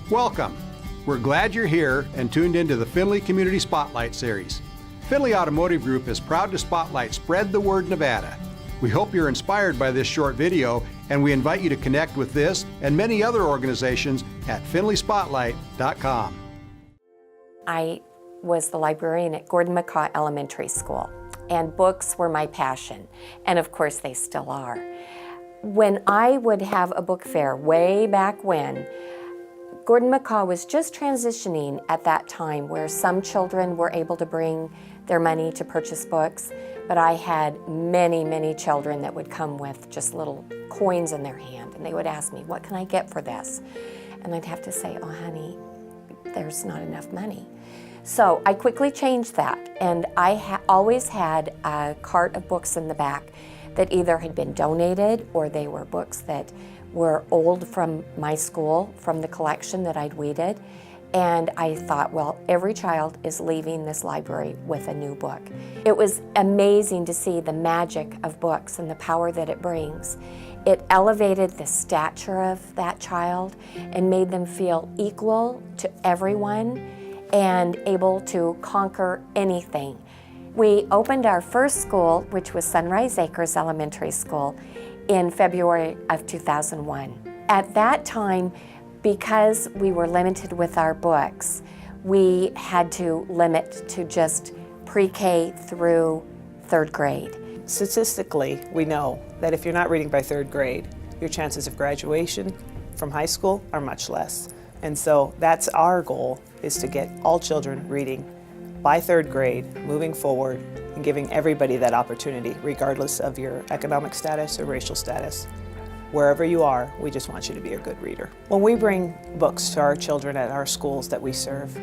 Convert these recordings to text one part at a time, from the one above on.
Welcome. We're glad you're here and tuned into the Findlay Community Spotlight Series. Findlay Automotive Group is proud to spotlight Spread the Word Nevada. We hope you're inspired by this short video, and we invite you to connect with this and many other organizations at findlayspotlight.com. I was the librarian at Gordon McCaw Elementary School, and books were my passion, and of course they still are. When I would have a book fair way back when, Gordon McCaw was just transitioning at that time where some children were able to bring their money to purchase books, but I had many, many children that would come with just little coins in their hand, and they would ask me, what can I get for this? And I'd have to say, oh honey, there's not enough money. So I quickly changed that, and I always had a cart of books in the back that either had been donated or they were books that were old from my school, from the collection that I'd weeded. And I thought, well, every child is leaving this library with a new book. It was amazing to see the magic of books and the power that it brings. It elevated the stature of that child and made them feel equal to everyone and able to conquer anything. We opened our first school, which was Sunrise Acres Elementary School, in February of 2001. At that time, because we were limited with our books, we had to limit to just pre-K through third grade. Statistically, we know that if you're not reading by third grade, your chances of graduation from high school are much less. And so that's our goal, is to get all children reading by third grade, moving forward, and giving everybody that opportunity, regardless of your economic status or racial status. Wherever you are, we just want you to be a good reader. When we bring books to our children at our schools that we serve,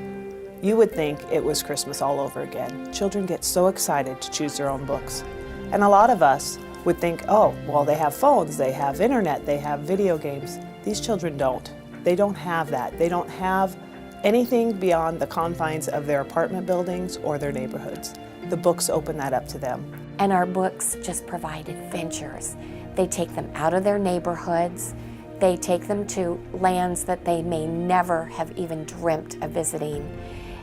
you would think it was Christmas all over again. Children get so excited to choose their own books. And a lot of us would think, oh, well, they have phones, they have internet, they have video games. These children don't. They don't have that. They don't have anything beyond the confines of their apartment buildings or their neighborhoods. The books open that up to them. And our books just provide adventures. They take them out of their neighborhoods. They take them to lands that they may never have even dreamt of visiting.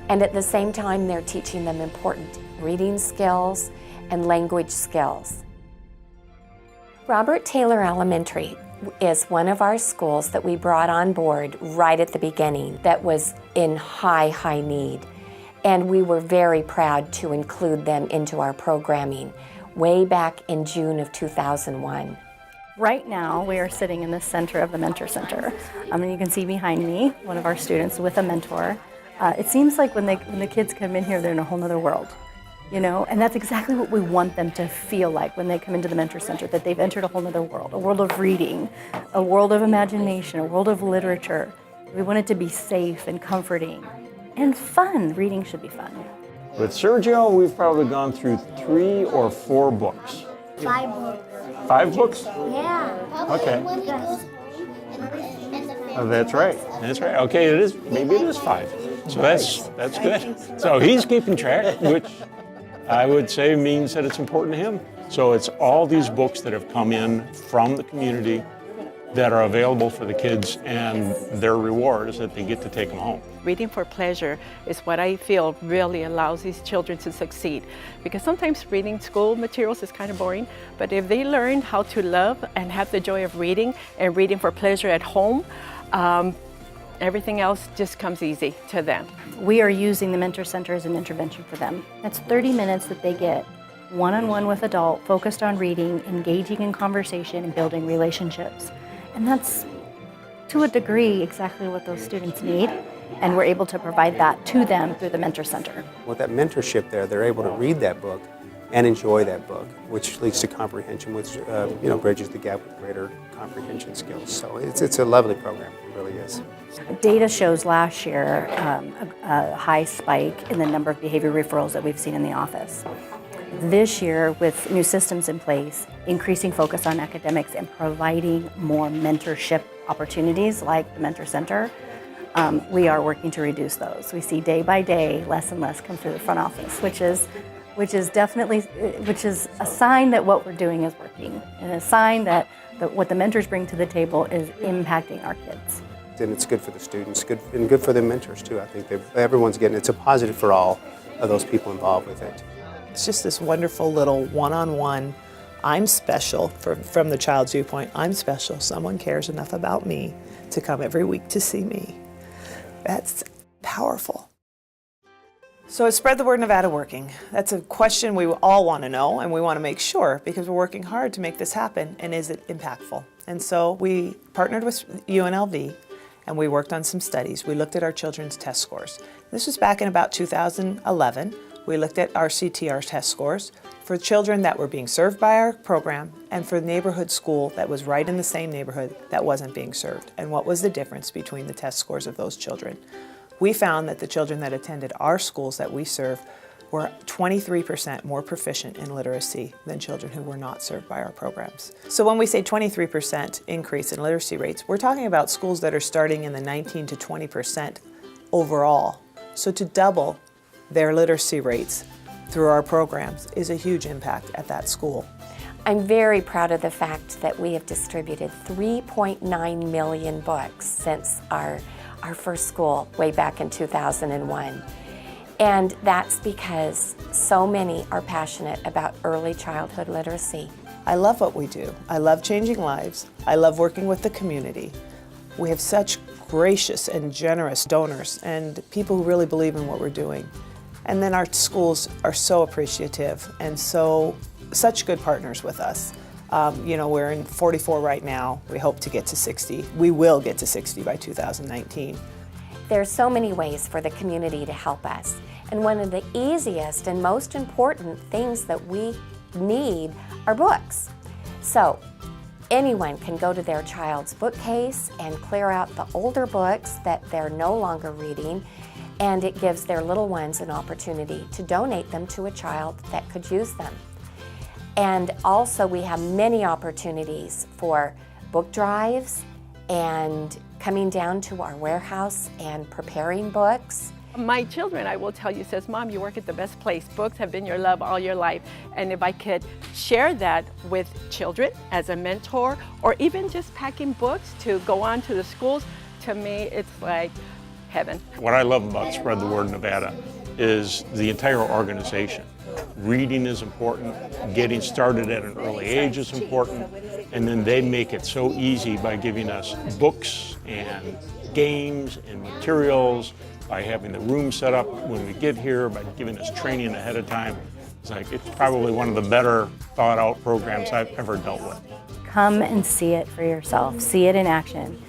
And at the same time, they're teaching them important reading skills and language skills. Robert Taylor Elementary is one of our schools that we brought on board right at the beginning that was in high need. And we were very proud to include them into our programming way back in June of 2001. Right now, we are sitting in the center of the Mentor Center. And you can see behind me, one of our students with a mentor. It seems like when the kids come in here, they're in a whole nother world, you know? And that's exactly what we want them to feel like when they come into the Mentor Center, that they've entered a whole nother world, a world of reading, a world of imagination, a world of literature. We want it to be safe and comforting and fun. Reading should be fun. With Sergio, we've probably gone through 3 or 4 books. 5 books. 5 books? Yeah. Okay. When he goes home and Oh, that's right. That's right. Okay, maybe it is 5. So that's good. So he's keeping track, which I would say means that it's important to him. So it's all these books that have come in from the community that are available for the kids, and their reward is that they get to take them home. Reading for pleasure is what I feel really allows these children to succeed. Because sometimes reading school materials is kind of boring, but if they learn how to love and have the joy of reading and reading for pleasure at home, everything else just comes easy to them. We are using the Mentor Center as an intervention for them. That's 30 minutes that they get one-on-one with adult, focused on reading, engaging in conversation, and building relationships. And that's, to a degree, exactly what those students need, and we're able to provide that to them through the Mentor Center. With that mentorship there, they're able to read that book and enjoy that book, which leads to comprehension, which bridges the gap with greater comprehension skills. So it's a lovely program, it really is. Data shows last year a high spike in the number of behavior referrals that we've seen in the office. This year, with new systems in place, increasing focus on academics and providing more mentorship opportunities like the Mentor Center, we are working to reduce those. We see day by day less and less come through the front office, which is a sign that what we're doing is working, and a sign that what the mentors bring to the table is impacting our kids. and it's good for the students, and good for the mentors too. I think everyone's getting, it's a positive for all of those people involved with it. It's just this wonderful little one-on-one, I'm special, from the child's viewpoint, I'm special, someone cares enough about me to come every week to see me. That's powerful. So is Spread the Word Nevada working? That's a question we all want to know, and we want to make sure, because we're working hard to make this happen, and is it impactful? And so we partnered with UNLV, and we worked on some studies. We looked at our children's test scores. This was back in about 2011. We looked at our CTR test scores for children that were being served by our program and for the neighborhood school that was right in the same neighborhood that wasn't being served, and what was the difference between the test scores of those children. We found that the children that attended our schools that we serve were 23% more proficient in literacy than children who were not served by our programs. So when we say 23% increase in literacy rates, we're talking about schools that are starting in the 19 to 20% overall. So to double their literacy rates through our programs is a huge impact at that school. I'm very proud of the fact that we have distributed 3.9 million books since our first school way back in 2001. And that's because so many are passionate about early childhood literacy. I love what we do. I love changing lives. I love working with the community. We have such gracious and generous donors and people who really believe in what we're doing. And then our schools are so appreciative and such good partners with us. We're in 44 right now. We hope to get to 60. We will get to 60 by 2019. There's so many ways for the community to help us. And one of the easiest and most important things that we need are books. So anyone can go to their child's bookcase and clear out the older books that they're no longer reading, and it gives their little ones an opportunity to donate them to a child that could use them. And also we have many opportunities for book drives and coming down to our warehouse and preparing books. My children, I will tell you, says, Mom, you work at the best place. Books have been your love all your life. And if I could share that with children as a mentor, or even just packing books to go on to the schools, to me, it's like heaven. What I love about Spread the Word Nevada is the entire organization. Reading is important, getting started at an early age is important, and then they make it so easy by giving us books and games and materials, by having the room set up when we get here, by giving us training ahead of time. It's probably one of the better thought out programs I've ever dealt with. Come and see it for yourself. See it in action.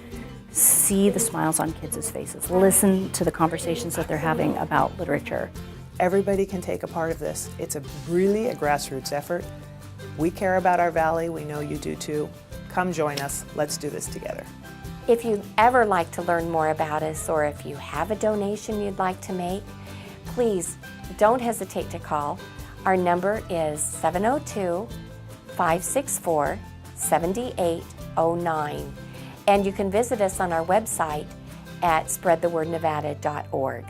See the smiles on kids' faces. Listen to the conversations that they're having about literature. Everybody can take a part of this. It's really a grassroots effort. We care about our valley. We know you do too. Come join us. Let's do this together. If you'd ever like to learn more about us, or if you have a donation you'd like to make, please don't hesitate to call. Our number is 702-564-7809. And you can visit us on our website at spreadthewordnevada.org.